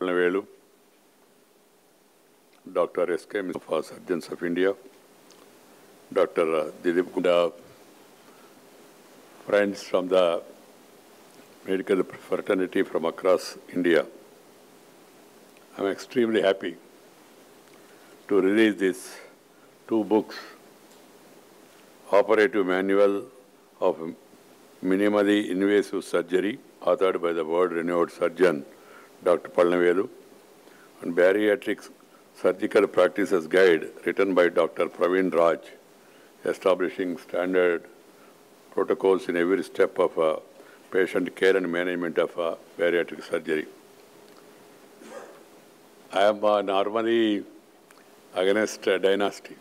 Palanivelu, Dr. S.K. for Surgeons of India, Dr. Dilip Gunda, friends from the medical fraternity from across India. I'm extremely happy to release these two books, Operative Manual of Minimally Invasive Surgery, authored by the world-renowned surgeon, Dr. Palanivelu, and Bariatric Surgical Practices Guide, written by Dr. Praveen Raj, establishing standard protocols in every step of patient care and management of bariatric surgery. I am normally against dynasty,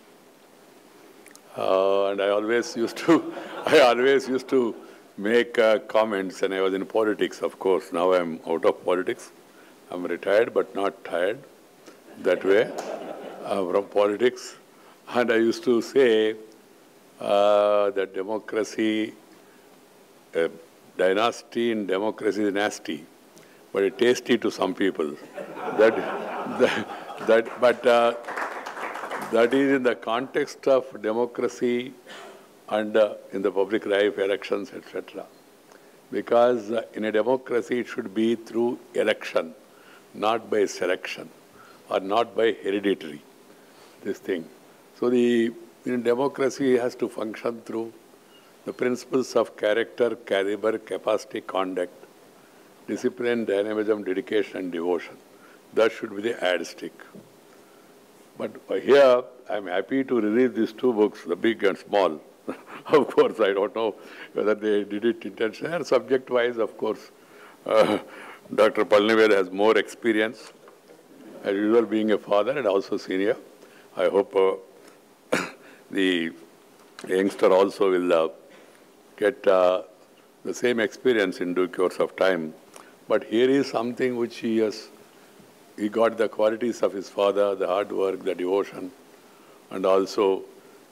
and I always used to make comments, and I was in politics, of course. Now I'm out of politics. I'm retired, but not tired that way from politics. And I used to say that democracy, dynasty in democracy is nasty, but it's tasty to some people. But that is in the context of democracy and in the public life, elections, etc. Because in a democracy, it should be through election, not by selection or not by hereditary, this thing. So in democracy, it has to function through the principles of character, caliber, capacity, conduct, discipline, dynamism, dedication, and devotion. That should be the yardstick. But here, I'm happy to release these two books, the big and small. Of course, I don't know whether they did it intentionally or subject-wise, of course. Dr. Palanivelu has more experience, as usual being a father and also senior. I hope the youngster also will get the same experience in due course of time. But here is something which he got the qualities of his father, the hard work, the devotion, and also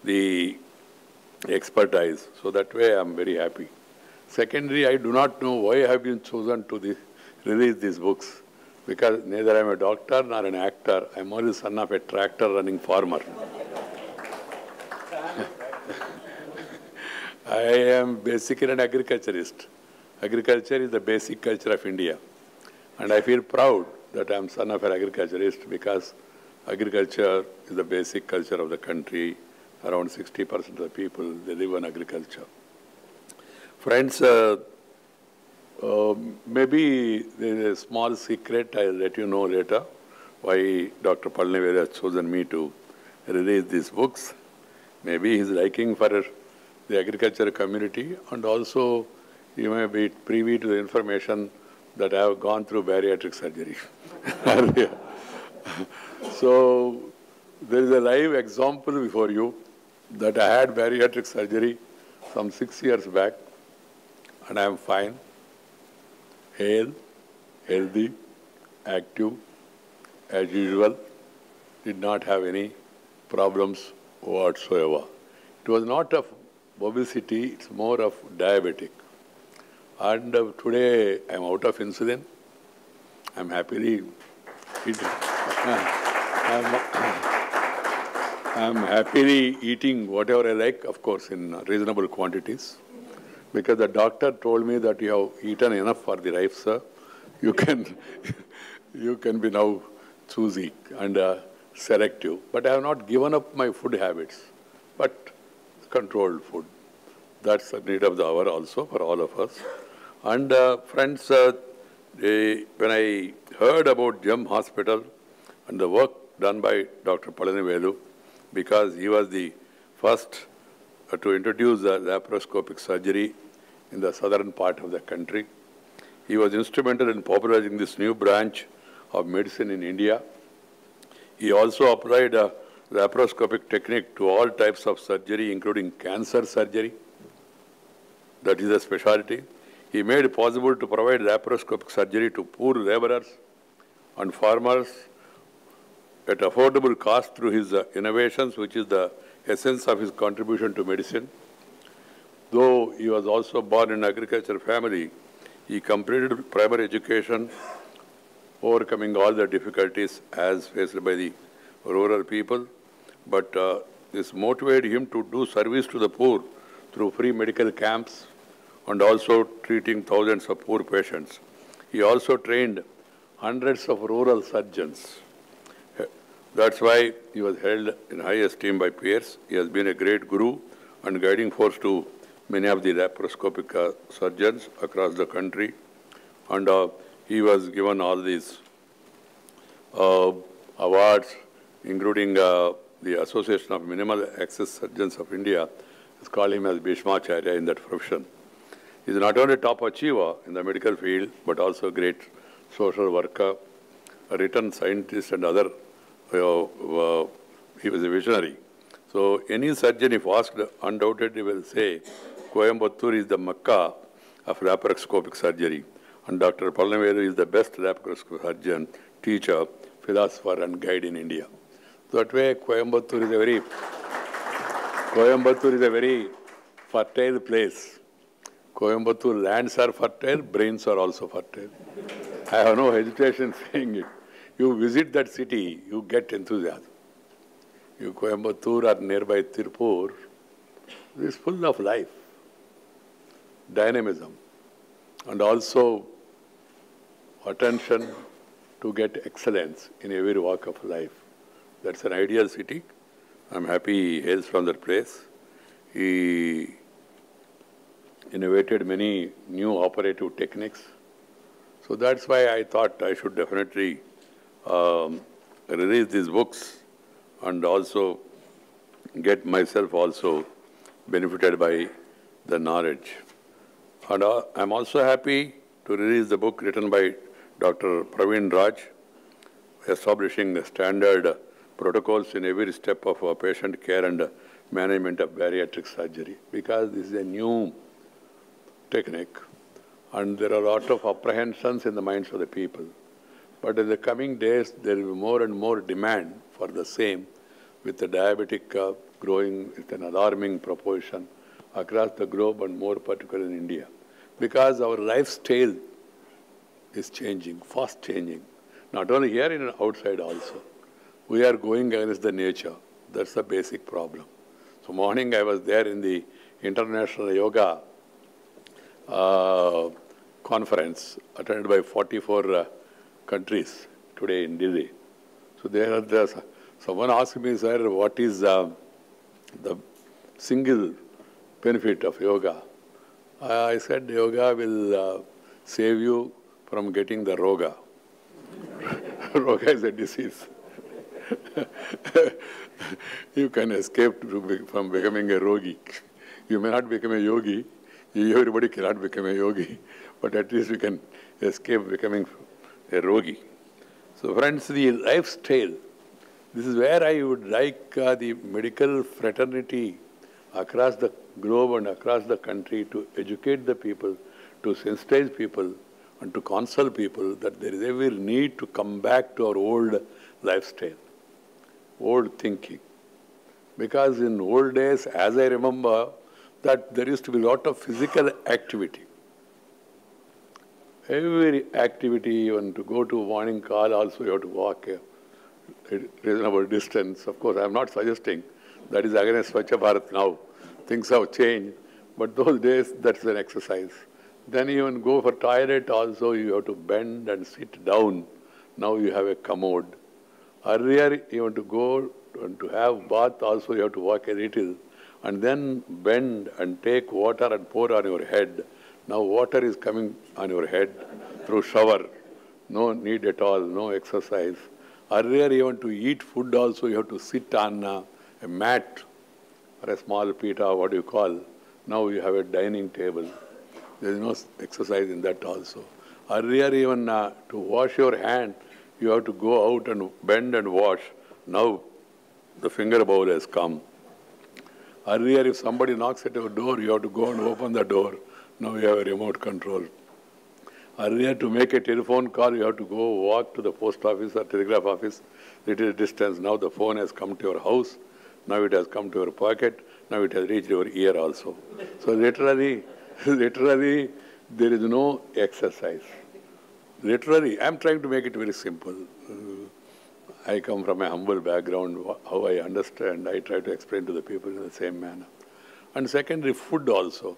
the expertise. So that way I am very happy. Secondly, I do not know why I have been chosen to release these books, because neither I am a doctor nor an actor. I am only the son of a tractor-running farmer. I am basically an agriculturist. Agriculture is the basic culture of India. And I feel proud that I am son of an agriculturist, because agriculture is the basic culture of the country. Around 60% of the people, they live on agriculture. Friends, maybe there is a small secret. I'll let you know later why Dr. Palanivelu has chosen me to release these books. Maybe his liking for the agriculture community, and also you may be privy to the information that I have gone through bariatric surgery earlier. So there is a live example before you that I had bariatric surgery some 6 years back, and I am fine, hale, healthy, active, as usual, did not have any problems whatsoever. It was not of obesity, it's more of diabetic. And today I am out of insulin. I'm happily I'm happily eating whatever I like, of course, in reasonable quantities. Because the doctor told me that you have eaten enough for the life, sir. You can be now choosy and selective. But I have not given up my food habits, but controlled food. That's the need of the hour also for all of us. And friends, when I heard about GEM Hospital and the work done by Dr. Palanivelu, because he was the first to introduce the laparoscopic surgery in the southern part of the country. He was instrumental in popularizing this new branch of medicine in India. He also applied a laparoscopic technique to all types of surgery, including cancer surgery. That is a specialty. He made it possible to provide laparoscopic surgery to poor laborers and farmers at affordable cost through his innovations, which is the essence of his contribution to medicine. Though he was also born in an agricultural family, he completed primary education overcoming all the difficulties as faced by the rural people. But this motivated him to do service to the poor through free medical camps and also treating thousands of poor patients. He also trained hundreds of rural surgeons. That's why he was held in high esteem by peers. He has been a great guru and guiding force to many of the laparoscopic surgeons across the country. And he was given all these awards, including the Association of Minimal Access Surgeons of India has called him as Bhishmacharya in that profession. He is not only a top achiever in the medical field, but also a great social worker, a written scientist and other. He was a visionary. So any surgeon, if asked, undoubtedly will say, Coimbatore is the Mecca of laparoscopic surgery. And Dr. Palanivelu is the best laparoscopic surgeon, teacher, philosopher and guide in India. So that way, Coimbatore is a very fertile place. Coimbatore lands are fertile, brains are also fertile. I have no hesitation saying it. You visit that city, you get enthusiasm. You Coimbatore or nearby Tirupur, it is full of life, dynamism, and also attention to get excellence in every walk of life. That's an ideal city. I'm happy he hails from that place. He innovated many new operative techniques. So that's why I thought I should definitely release these books and also get myself also benefited by the knowledge. And I'm also happy to release the book written by Dr. Praveen Raj, establishing the standard protocols in every step of patient care and management of bariatric surgery, because this is a new technique and there are a lot of apprehensions in the minds of the people. But in the coming days, there will be more and more demand for the same, with the diabetic growing with an alarming proportion across the globe and more particularly in India. Because our lifestyle is changing, fast changing. Not only here, in outside also. We are going against the nature. That's the basic problem. So morning I was there in the International Yoga conference attended by 44 countries today in Delhi. So there someone asked me, sir, what is the single benefit of yoga? I said, yoga will save you from getting the roga. Roga is a disease. You can escape from becoming a rogi. You may not become a yogi. Everybody cannot become a yogi. But at least we can escape becoming a rogi. So friends, the lifestyle, this is where I would like the medical fraternity across the globe and across the country to educate the people, to sensitize people, and to counsel people that there is every need to come back to our old lifestyle, old thinking. Because in old days, as I remember, that there used to be a lot of physical activity. Every activity, even to go to morning call, also you have to walk a reasonable distance. Of course, I am not suggesting that is against Swachha Bharat now. Things have changed, but those days, that's an exercise. Then even go for toilet also, you have to bend and sit down. Now you have a commode. Earlier, you want to go and to have bath also, you have to walk a little and then bend and take water and pour on your head. Now water is coming on your head through shower. No need at all, no exercise. Earlier, you want to eat food also, you have to sit on a mat or a small pita, what you call. Now you have a dining table. There is no exercise in that also. Earlier, even to wash your hand, you have to go out and bend and wash. Now the finger bowl has come. Earlier, if somebody knocks at your door, you have to go and open the door. Now you have a remote control. Earlier, to make a telephone call, you have to go walk to the post office or telegraph office, little distance. Now the phone has come to your house. Now it has come to your pocket. Now it has reached your ear also. So literally, there is no exercise. literally, I'm trying to make it very simple. I come from a humble background. How I understand, I try to explain to the people in the same manner. And secondly, food also.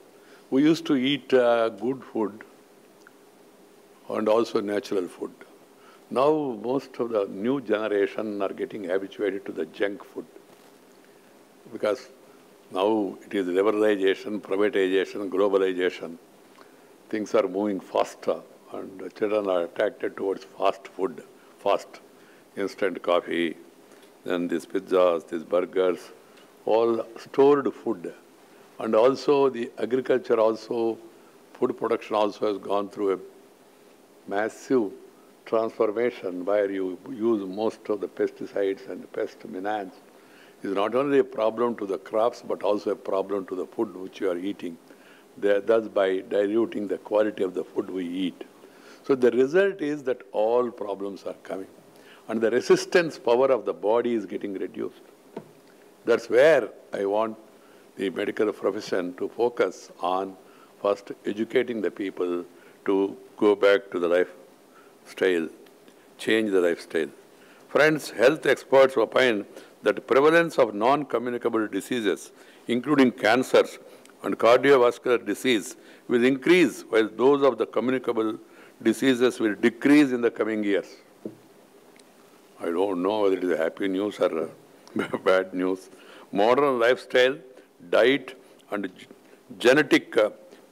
We used to eat good food and also natural food. Now, most of the new generation are getting habituated to the junk food because now it is liberalization, privatization, globalization. Things are moving faster and the children are attracted towards fast food, fast, instant coffee, then these pizzas, these burgers, all stored food. And also the agriculture also, food production also has gone through a massive transformation where you use most of the pesticides and pest menace. Is not only a problem to the crops but also a problem to the food which you are eating. Thus by diluting the quality of the food we eat. So the result is that all problems are coming and the resistance power of the body is getting reduced. That's where I want the medical profession to focus on first educating the people to go back to the lifestyle, change the lifestyle. Friends, health experts opine that prevalence of non-communicable diseases, including cancers and cardiovascular disease, will increase while those of the communicable diseases will decrease in the coming years. I don't know whether it is happy news or bad news. Modern lifestyle, diet and genetic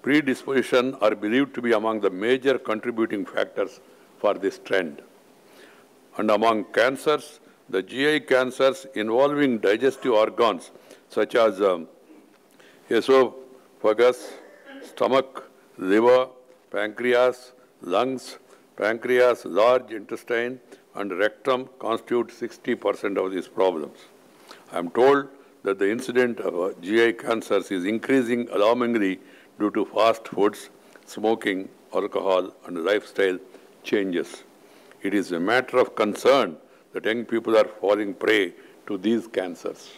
predisposition are believed to be among the major contributing factors for this trend. And among cancers, the GI cancers involving digestive organs such as esophagus, stomach, liver, pancreas, lungs, pancreas, large intestine and rectum constitute 60% of these problems. I am told that the incidence of GI cancers is increasing alarmingly due to fast foods, smoking, alcohol, and lifestyle changes. It is a matter of concern that young people are falling prey to these cancers.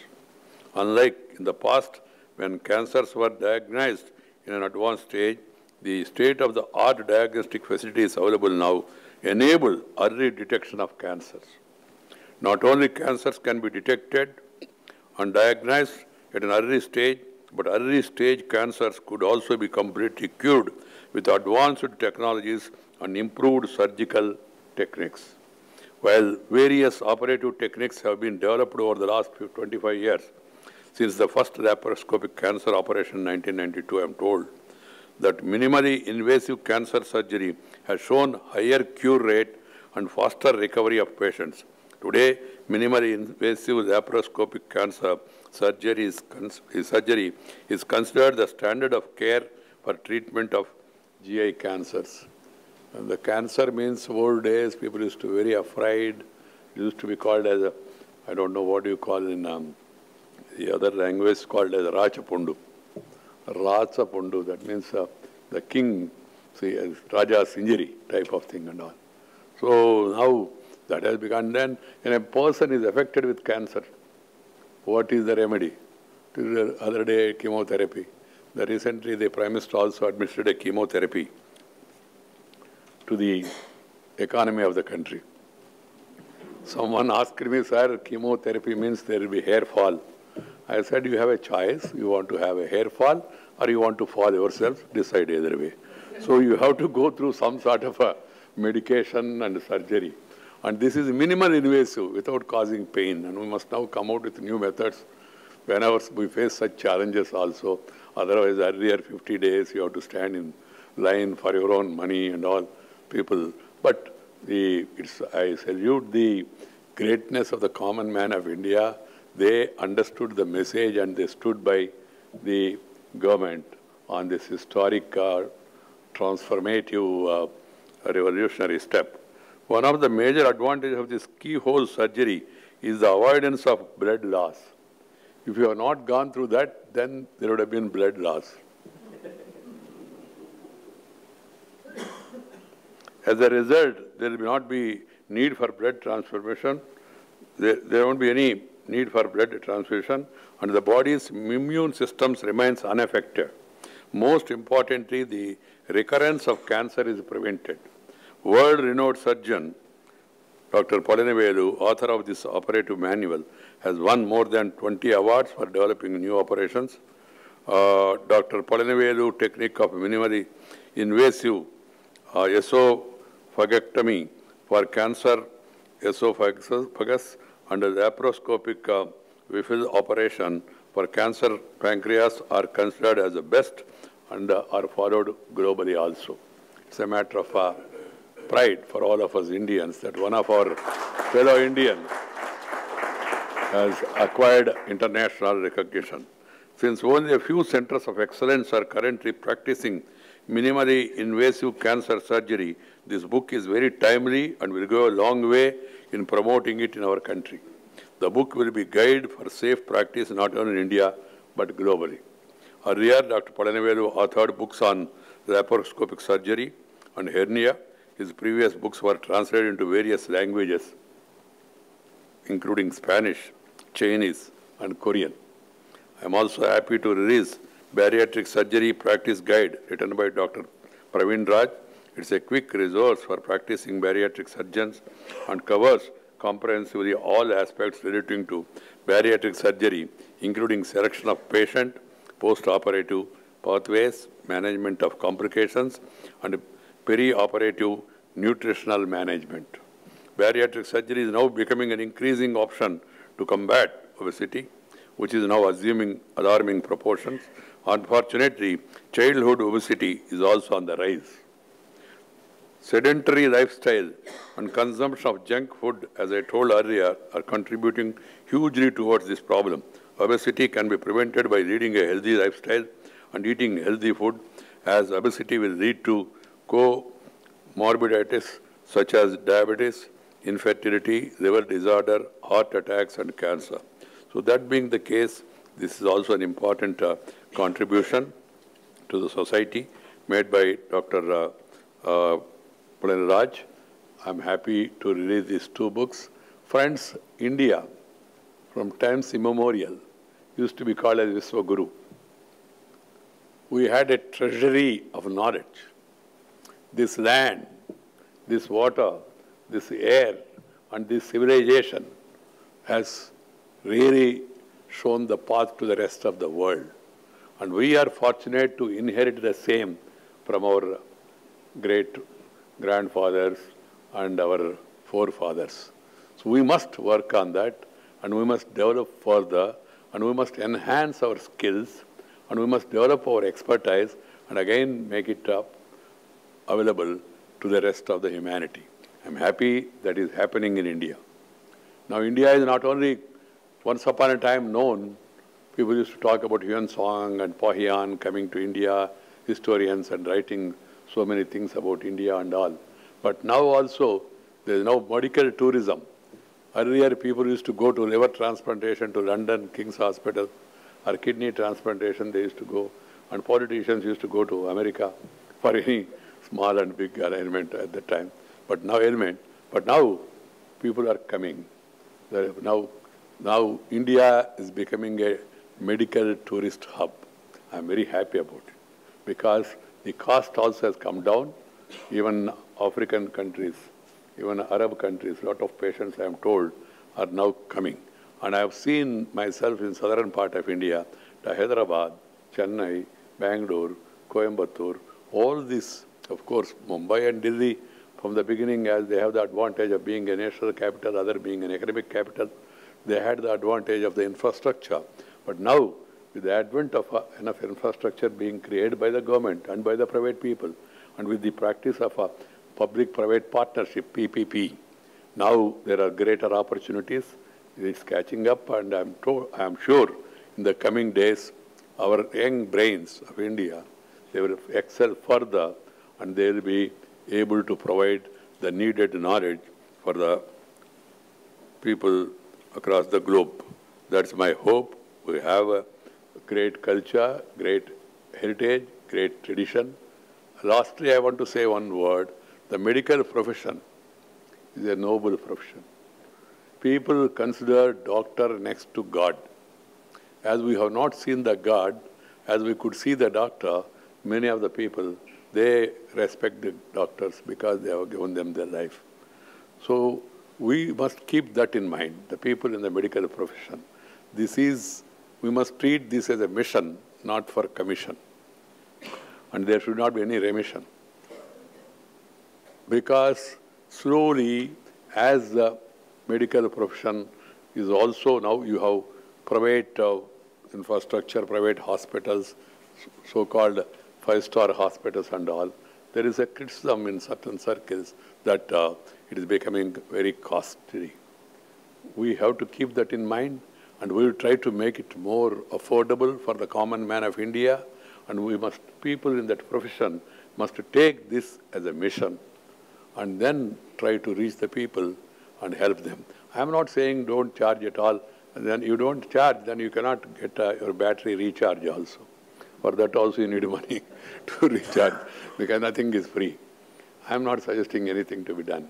Unlike in the past, when cancers were diagnosed in an advanced stage, the state-of-the-art diagnostic facilities available now enable early detection of cancers. Not only cancers can be detected and diagnosed at an early stage, but early stage cancers could also be completely cured with advanced technologies and improved surgical techniques. While various operative techniques have been developed over the last 25 years, since the first laparoscopic cancer operation in 1992, I am told that minimally invasive cancer surgery has shown higher cure rate and faster recovery of patients. Today, minimally invasive laparoscopic cancer surgery is considered the standard of care for treatment of GI cancers. And the cancer means old days, people used to be very afraid. It used to be called as I don't know what you call in the other language, called as Rachapundu. Rachapundu, that means the king, see, as Raja's injury type of thing and all. So now that has begun. Then when a person is affected with cancer, what is the remedy? The other day, chemotherapy. Recently, the Prime Minister also administered a chemotherapy to the economy of the country. Someone asked me, sir, chemotherapy means there will be hair fall. I said, you have a choice. You want to have a hair fall or you want to fall yourself, decide either way. So you have to go through some sort of a medication and surgery. And this is minimal invasive without causing pain. And we must now come out with new methods whenever we face such challenges also. Otherwise, earlier 50 days, you have to stand in line for your own money and all people. But I salute the greatness of the common man of India. They understood the message and they stood by the government on this historic transformative revolutionary step. One of the major advantages of this keyhole surgery is the avoidance of blood loss. If you have not gone through that, then there would have been blood loss. As a result, there will not be need for blood transfusion. There won't be any need for blood transfusion, and the body's immune systems remains unaffected. Most importantly, the recurrence of cancer is prevented. World-renowned surgeon Dr. Palanivelu, author of this operative manual, has won more than 20 awards for developing new operations. Dr. Palanivelu technique of minimally invasive esophagectomy for cancer esophagus and the laparoscopic Wiffle operation for cancer pancreas are considered as the best and are followed globally also. It's a matter of pride for all of us Indians that one of our fellow Indians has acquired international recognition. Since only a few centers of excellence are currently practicing minimally invasive cancer surgery, this book is very timely and will go a long way in promoting it in our country. The book will be a guide for safe practice not only in India but globally. Earlier, Dr. Palanivelu authored books on laparoscopic surgery and hernia. His previous books were translated into various languages, including Spanish, Chinese, and Korean. I am also happy to release Bariatric Surgery Practice Guide written by Dr. Praveen Raj. It's a quick resource for practicing bariatric surgeons and covers comprehensively all aspects relating to bariatric surgery, including selection of patient, post-operative pathways, management of complications, and peri-operative nutritional management. Bariatric surgery is now becoming an increasing option to combat obesity, which is now assuming alarming proportions. Unfortunately, childhood obesity is also on the rise. Sedentary lifestyle and consumption of junk food, as I told earlier, are contributing hugely towards this problem. Obesity can be prevented by leading a healthy lifestyle and eating healthy food, as obesity will lead to comorbidities such as diabetes, infertility, liver disorder, heart attacks, and cancer. So that being the case, this is also an important contribution to the society made by Dr. Praveen Raj. I'm happy to release these two books. Friends, India, from times immemorial, used to be called as Viswaguru. We had a treasury of knowledge. This land, this water, this air, and this civilization has really shown the path to the rest of the world. And we are fortunate to inherit the same from our great grandfathers and our forefathers. So we must work on that, and we must develop further, and we must enhance our skills, and we must develop our expertise, and again make it available to the rest of the humanity. I'm happy that is happening in India. Now India is not only once upon a time known, people used to talk about Yuan Song and Pahian coming to India, historians and writing so many things about India and all. But now also, there is now medical tourism. Earlier, people used to go to liver transplantation to London, King's Hospital, or kidney transplantation they used to go, and politicians used to go to America for any small and big arrangement at that time. But now people are coming. Now India is becoming a medical tourist hub. I'm very happy about it because the cost also has come down. Even African countries, even Arab countries, a lot of patients, I am told, are now coming. And I have seen myself in southern part of India, to Hyderabad, Chennai, Bangalore, Coimbatore, all this, of course, Mumbai and Delhi, from the beginning, as they have the advantage of being a national capital, other being an economic capital, they had the advantage of the infrastructure. But now, with the advent of enough infrastructure being created by the government and by the private people, and with the practice of a public-private partnership, PPP, now there are greater opportunities. It's catching up, and I'm sure in the coming days, our young brains of India, they will excel further, and they will be able to provide the needed knowledge for the people across the globe. That's my hope. We have a great culture, great heritage, great tradition. Lastly, I want to say one word. The medical profession is a noble profession. People consider doctor next to God. As we have not seen the God, as we could see the doctor, many of the people they respect the doctors because they have given them their life. So we must keep that in mind, the people in the medical profession. We must treat this as a mission, not for commission. And there should not be any remission. Because slowly, as the medical profession is also now, you have private infrastructure, private hospitals, so-called five-star hospitals and all. There is a criticism in certain circles that it is becoming very costly. We have to keep that in mind, and we will try to make it more affordable for the common man of India. And people in that profession must take this as a mission and then try to reach the people and help them. I am not saying don't charge at all. And then you don't charge, then you cannot get your battery recharge also. For that also you need money to recharge, because nothing is free. I am not suggesting anything to be done.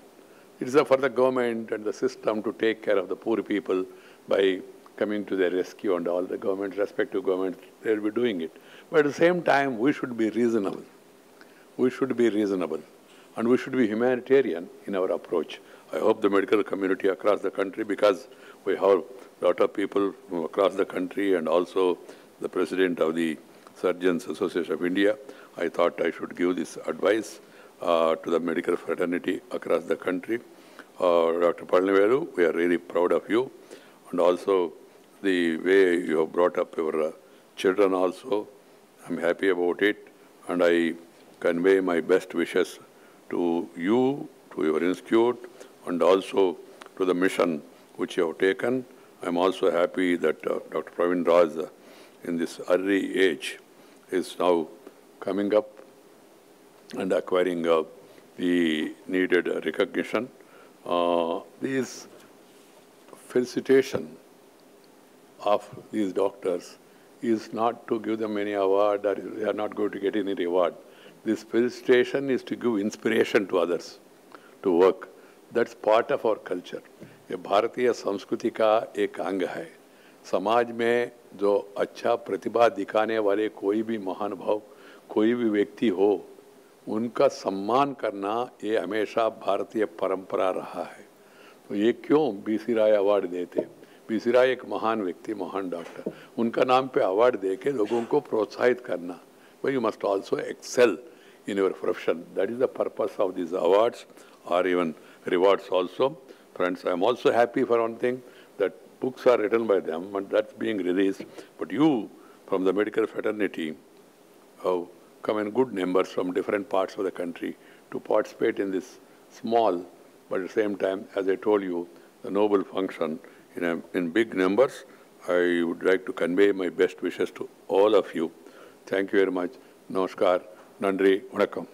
It is for the government and the system to take care of the poor people by coming to their rescue, and all the governments, respective governments, they will be doing it. But at the same time, we should be reasonable. We should be reasonable. And we should be humanitarian in our approach. I hope the medical community across the country, because we have a lot of people from across the country and also the president of the Surgeons Association of India, I thought I should give this advice to the medical fraternity across the country. Dr. Palanivelu, we are really proud of you. And also the way you have brought up your children also, I'm happy about it. And I convey my best wishes to you, to your institute, and also to the mission which you have taken. I'm also happy that Dr. Praveen Raj, in this early age, is now coming up and acquiring the needed recognition. These felicitation of these doctors is not to give them any award, or they are not going to get any reward. This felicitation is to give inspiration to others to work. That's part of our culture. ये भारतीय संस्कृति का एक अंग है. समाज में जो अच्छा प्रतिभा दिखाने वाले कोई भी महानुभाव, कोई भी व्यक्ति हो, उनका सम्मान करना ये हमेशा भारतीय परंपरा रहा है. तो ये क्यों बीसी राय अवार्ड देते? बीसी राय एक महान व्यक्ति, महान डॉक्टर, उनका नाम पे अवार्ड देके लोगों को प्रोत्साहित करना. But you must also excel in your profession. That is the purpose of these awards or even rewards also. Friends, I am also happy for one thing, that books are written by them and that's being released. But you, from the medical fraternity, have come in good numbers from different parts of the country to participate in this small, but at the same time, as I told you, the noble function in big numbers. I would like to convey my best wishes to all of you. Thank you very much. Namaskar. Nandri. Vanakkam.